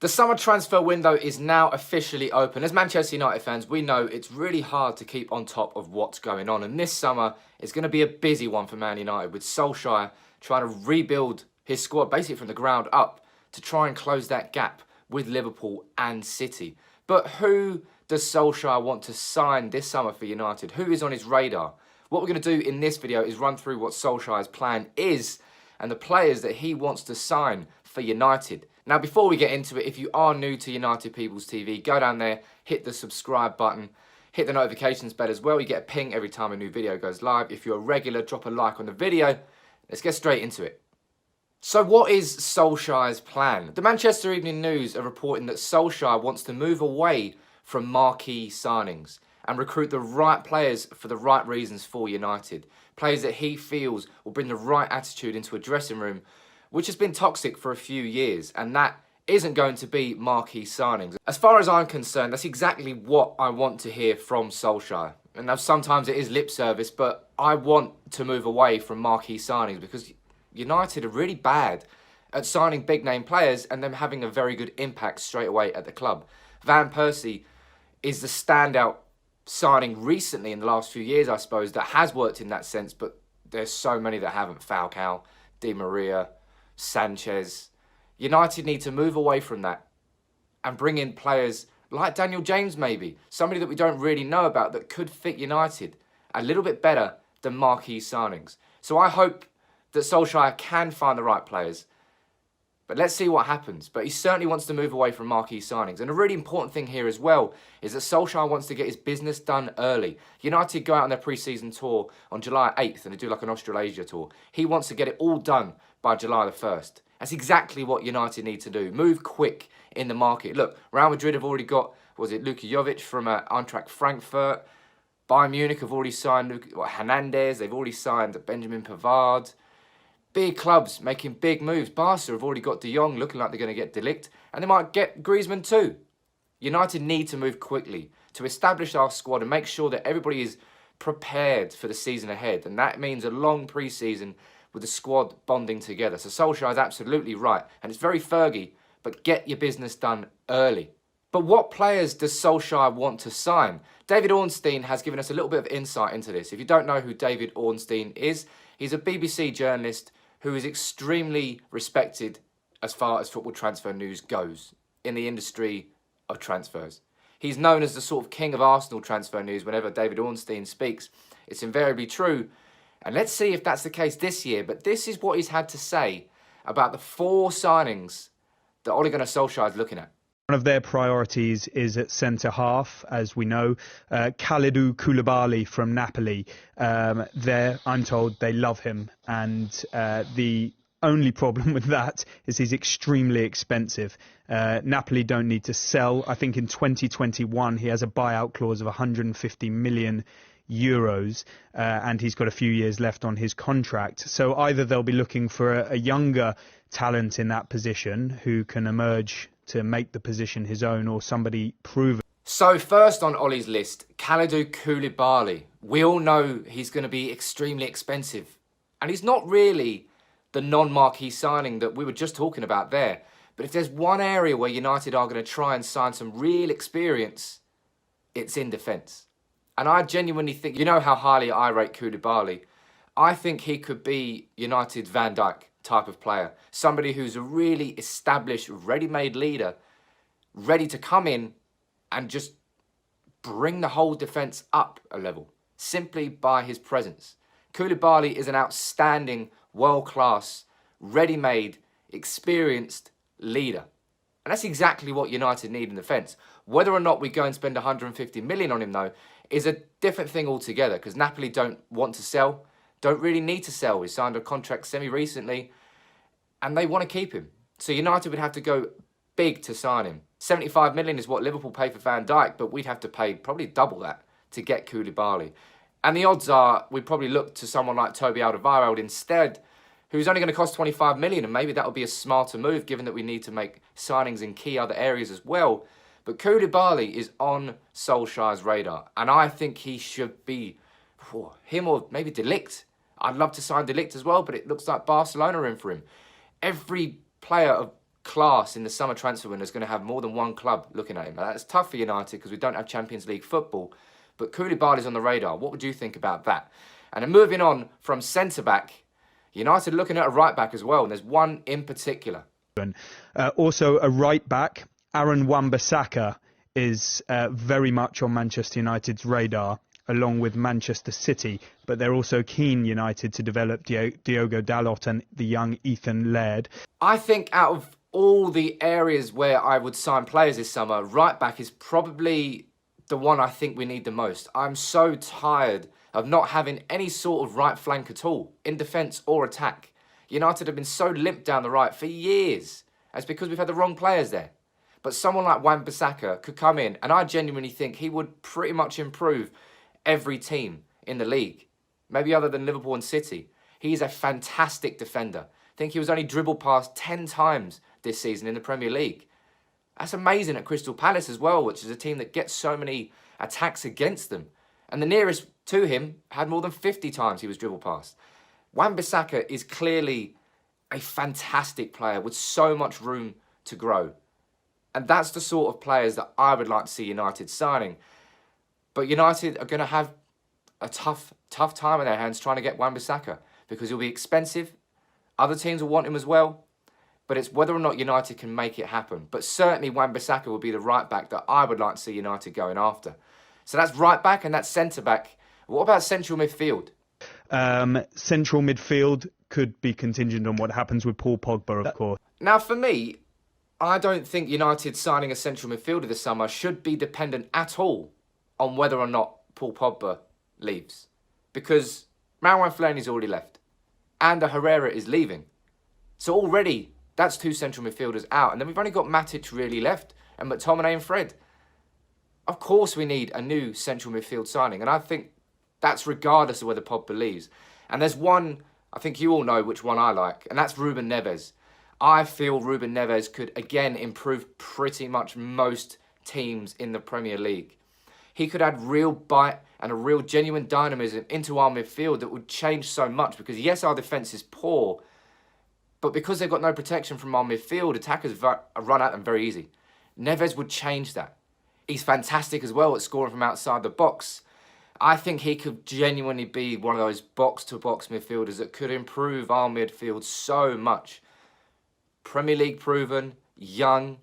The summer transfer window is now officially open. As Manchester United fans, we know it's really hard to keep on top of what's going on. And this summer is going to be a busy one for Man United, with Solskjaer trying to rebuild his squad basically from the ground up to try and close that gap with Liverpool and City. But who does Solskjaer want to sign this summer for United? Who is on his radar? What we're going to do in this video is run through what Solskjaer's plan is and the players that he wants to sign for United. Now, before we get into it, if you are new to United People's TV, go down there, hit the subscribe button, hit the notifications bell as well. You get a ping every time a new video goes live. If you're a regular, drop a like on the video. Let's get straight into it. So what is Solskjaer's plan? The Manchester Evening News are reporting that Solskjaer wants to move away from marquee signings and recruit the right players for the right reasons for United. Players that he feels will bring the right attitude into a dressing room, which has been toxic for a few years, and that isn't going to be marquee signings. As far as I'm concerned, that's exactly what I want to hear from Solskjaer. And now sometimes it is lip service, but I want to move away from marquee signings because United are really bad at signing big name players and them having a very good impact straight away at the club. Van Persie is the standout signing recently in the last few years, I suppose, that has worked in that sense, but there's so many that haven't. Falcao, Di Maria, Sanchez. United need to move away from that and bring in players like Daniel James, maybe. Somebody that we don't really know about that could fit United a little bit better than marquee signings. So I hope that Solskjaer can find the right players. But let's see what happens. But he certainly wants to move away from marquee signings. And a really important thing here as well is that Solskjaer wants to get his business done early. United go out on their pre-season tour on July 8th and they do like an Australasia tour. He wants to get it all done by July the 1st. That's exactly what United need to do. Move quick in the market. Look, Real Madrid have already got, was it Luka Jovic from Eintracht Frankfurt? Bayern Munich have already signed Hernandez. They've already signed Benjamin Pavard. Big clubs making big moves. Barca have already got De Jong looking like they're going to get De Ligt. And they might get Griezmann too. United need to move quickly to establish our squad and make sure that everybody is prepared for the season ahead. And that means a long pre-season with the squad bonding together. So Solskjaer is absolutely right. And it's very Fergie, but get your business done early. But what players does Solskjaer want to sign? David Ornstein has given us a little bit of insight into this. If you don't know who David Ornstein is, he's a BBC journalist who is extremely respected as far as football transfer news goes in the industry of transfers. He's known as the sort of king of Arsenal transfer news. Whenever David Ornstein speaks, it's invariably true. And let's see if that's the case this year. But this is what he's had to say about the 4 signings that Ole Gunnar Solskjaer is looking at. One of their priorities is at centre-half, as we know. Kalidou Koulibaly from Napoli. I'm told they love him. And the only problem with that is he's extremely expensive. Napoli don't need to sell. I think in 2021 he has a buyout clause of 150 million euros, and he's got a few years left on his contract. So either they'll be looking for a younger talent in that position who can emerge to make the position his own, or somebody proven. So first on Ollie's list, Kalidou Koulibaly. We all know he's going to be extremely expensive. And he's not really the non-marquee signing that we were just talking about there. But if there's one area where United are going to try and sign some real experience, it's in defence. And I genuinely think, you know how highly I rate Koulibaly. I think he could be United's Van Dijk type of player. Somebody who's a really established, ready-made leader, ready to come in and just bring the whole defence up a level, simply by his presence. Koulibaly is an outstanding, world-class, ready-made, experienced leader. And that's exactly what United need in defence. Whether or not we go and spend 150 million on him, though, is a different thing altogether, because Napoli don't want to sell, don't really need to sell. He signed a contract semi-recently, and they want to keep him. So United would have to go big to sign him. 75 million is what Liverpool pay for Van Dijk, but we'd have to pay probably double that to get Koulibaly. And the odds are we'd probably look to someone like Toby Alderweireld instead, who's only going to cost 25 million, and maybe that would be a smarter move given that we need to make signings in key other areas as well. But Koulibaly is on Solskjaer's radar, and I think he should be him or maybe De Ligt. I'd love to sign De Ligt as well, but it looks like Barcelona are in for him. Every player of class in the summer transfer window is going to have more than one club looking at him. Now, that's tough for United because we don't have Champions League football. But Koulibaly's on the radar. What would you think about that? And then moving on from centre-back, United looking at a right-back as well. And there's one in particular. Also a right-back, Wan-Bissaka, is very much on Manchester United's radar, along with Manchester City. But they're also keen, United, to develop Diogo Dalot and the young Ethan Laird. I think out of all the areas where I would sign players this summer, right-back is probably the one I think we need the most. I'm so tired of not having any sort of right flank at all, in defence or attack. United have been so limp down the right for years. That's because we've had the wrong players there. But someone like Wan-Bissaka could come in, and I genuinely think he would pretty much improve every team in the league, maybe other than Liverpool and City. He is a fantastic defender. I think he was only dribbled past 10 times this season in the Premier League. That's amazing at Crystal Palace as well, which is a team that gets so many attacks against them. And the nearest to him had more than 50 times he was dribbled past. Wan-Bissaka is clearly a fantastic player with so much room to grow. And that's the sort of players that I would like to see United signing. But United are going to have a tough time in their hands trying to get Wan-Bissaka because he'll be expensive. Other teams will want him as well. But it's whether or not United can make it happen. But certainly Wan-Bissaka will be the right back that I would like to see United going after. So that's right back and that's centre back. What about central midfield? Central midfield could be contingent on what happens with Paul Pogba, of course. Now, for me, I don't think United signing a central midfielder this summer should be dependent at all on whether or not Paul Pogba leaves. Because Marouane Fellaini's already left. And Herrera is leaving. So already, that's two central midfielders out. And then we've only got Matic really left and McTominay and Fred. Of course we need a new central midfield signing. And I think that's regardless of whether Pogba leaves. And there's one, I think you all know which one I like, and that's Ruben Neves. I feel Ruben Neves could again improve pretty much most teams in the Premier League. He could add real bite and a real genuine dynamism into our midfield that would change so much because yes, our defence is poor, but because they've got no protection from our midfield, attackers run at them very easy. Neves would change that. He's fantastic as well at scoring from outside the box. I think he could genuinely be one of those box-to-box midfielders that could improve our midfield so much. Premier League proven, young,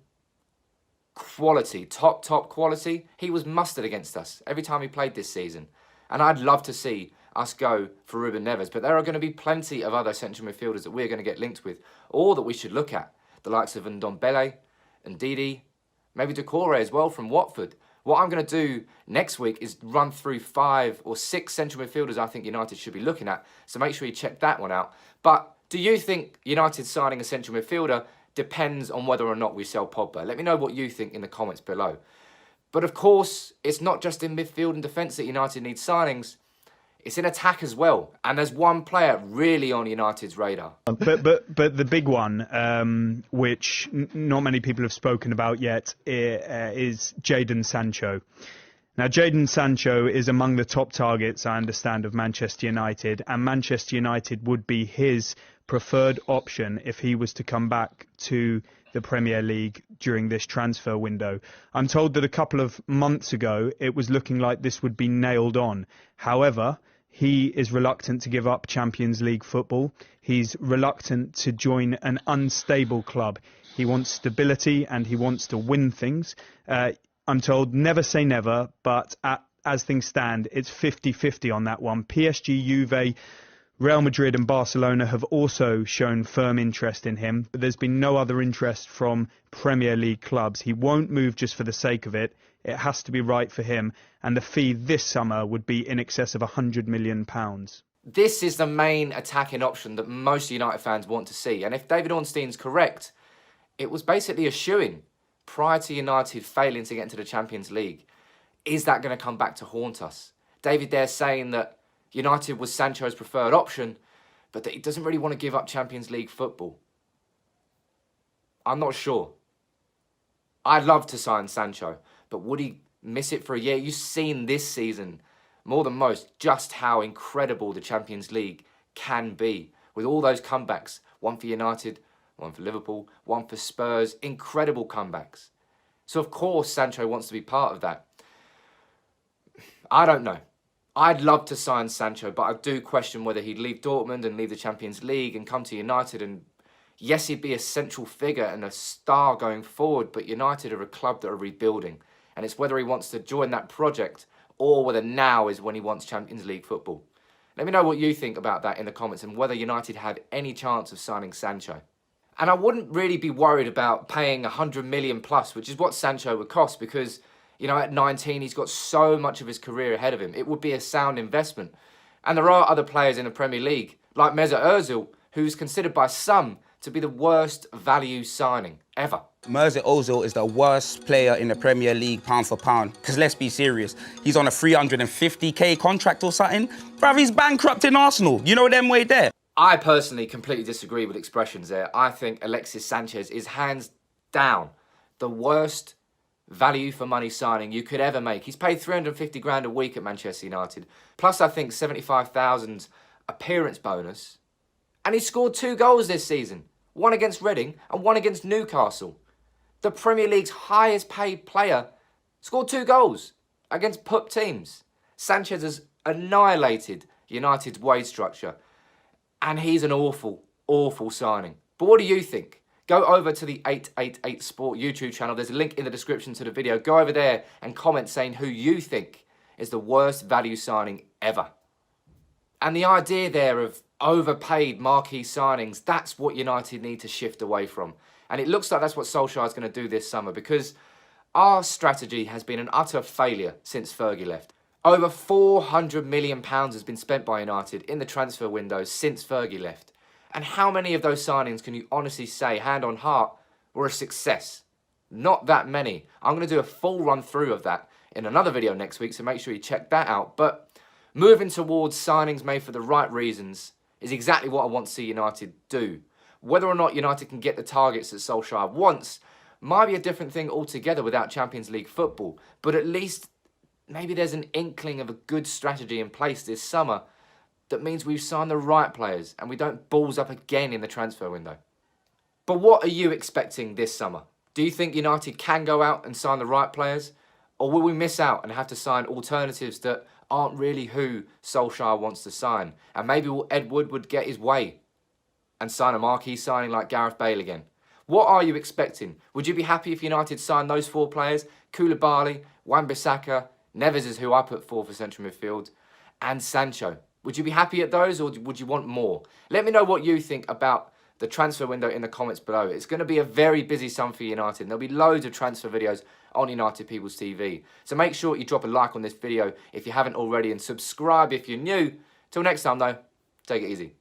quality, top quality. He was mustard against us every time he played this season. And I'd love to see us go for Ruben Neves. But there are going to be plenty of other central midfielders that we're going to get linked with, or that we should look at. The likes of Ndombele and Didi, maybe Doucouré as well from Watford. What I'm going to do next week is run through 5 or 6 central midfielders I think United should be looking at. So make sure you check that one out. But do you think United signing a central midfielder depends on whether or not we sell Pogba? Let me know what you think in the comments below. But of course, it's not just in midfield and defence that United needs signings. It's in attack as well. And there's one player really on United's radar. But the big one, which not many people have spoken about yet, is Jadon Sancho. Now, Jadon Sancho is among the top targets, I understand, of Manchester United. And Manchester United would be his preferred option if he was to come back to the Premier League during this transfer window. I'm told that a couple of months ago, it was looking like this would be nailed on. However, he is reluctant to give up Champions League football. He's reluctant to join an unstable club. He wants stability and he wants to win things. I'm told never say never, but as things stand, it's 50-50 on that one. PSG, Juve, Real Madrid and Barcelona have also shown firm interest in him, but there's been no other interest from Premier League clubs. He won't move just for the sake of it. It has to be right for him, and the fee this summer would be in excess of £100 million. This is the main attacking option that most United fans want to see, and if David Ornstein's correct, it was basically a shoo-in prior to United failing to get into the Champions League. Is that going to come back to haunt us? David there saying that United was Sancho's preferred option, but that he doesn't really want to give up Champions League football. I'm not sure. I'd love to sign Sancho, but would he miss it for a year? You've seen this season, more than most, just how incredible the Champions League can be. With all those comebacks, one for United, one for Liverpool, one for Spurs. Incredible comebacks. So of course Sancho wants to be part of that. I don't know. I'd love to sign Sancho, but I do question whether he'd leave Dortmund and leave the Champions League and come to United. And yes, he'd be a central figure and a star going forward, but United are a club that are rebuilding. And it's whether he wants to join that project or whether now is when he wants Champions League football. Let me know what you think about that in the comments and whether United have any chance of signing Sancho. And I wouldn't really be worried about paying 100 million plus, which is what Sancho would cost, because, you know, at 19, he's got so much of his career ahead of him. It would be a sound investment. And there are other players in the Premier League, like Mesut Ozil, who's considered by some to be the worst value signing ever. Mesut Ozil is the worst player in the Premier League pound for pound. Because let's be serious, he's on a 350k contract or something. Bruv, he's bankrupt in Arsenal. You know them way there. I personally completely disagree with expressions there. I think Alexis Sanchez is hands down the worst value for money signing you could ever make. He's paid 350 grand a week at Manchester United. Plus, I think 75,000 appearance bonus. And he scored 2 goals this season. One against Reading and one against Newcastle. The Premier League's highest paid player scored 2 goals against pup teams. Sanchez has annihilated United's wage structure. And he's an awful, awful signing. But what do you think? Go over to the 888 Sport YouTube channel. There's a link in the description to the video. Go over there and comment saying who you think is the worst value signing ever. And the idea there of overpaid marquee signings, that's what United need to shift away from. And it looks like that's what Solskjaer's going to do this summer, because our strategy has been an utter failure since Fergie left. Over £400 million has been spent by United in the transfer window since Fergie left. And how many of those signings can you honestly say, hand on heart, were a success? Not that many. I'm going to do a full run through of that in another video next week, so make sure you check that out. But moving towards signings made for the right reasons is exactly what I want to see United do. Whether or not United can get the targets that Solskjaer wants might be a different thing altogether without Champions League football. But at least maybe there's an inkling of a good strategy in place this summer that means we've signed the right players and we don't balls up again in the transfer window. But what are you expecting this summer? Do you think United can go out and sign the right players? Or will we miss out and have to sign alternatives that aren't really who Solskjaer wants to sign? And maybe will Ed Woodward get his way and sign a marquee signing like Gareth Bale again? What are you expecting? Would you be happy if United signed those 4 players? Koulibaly, Wan-Bissaka, Neves is who I put 4 for central midfield, and Sancho. Would you be happy at those, or would you want more? Let me know what you think about the transfer window in the comments below. It's going to be a very busy summer for United, and there'll be loads of transfer videos on United People's TV. So make sure you drop a like on this video if you haven't already, and subscribe if you're new. Till next time though, take it easy.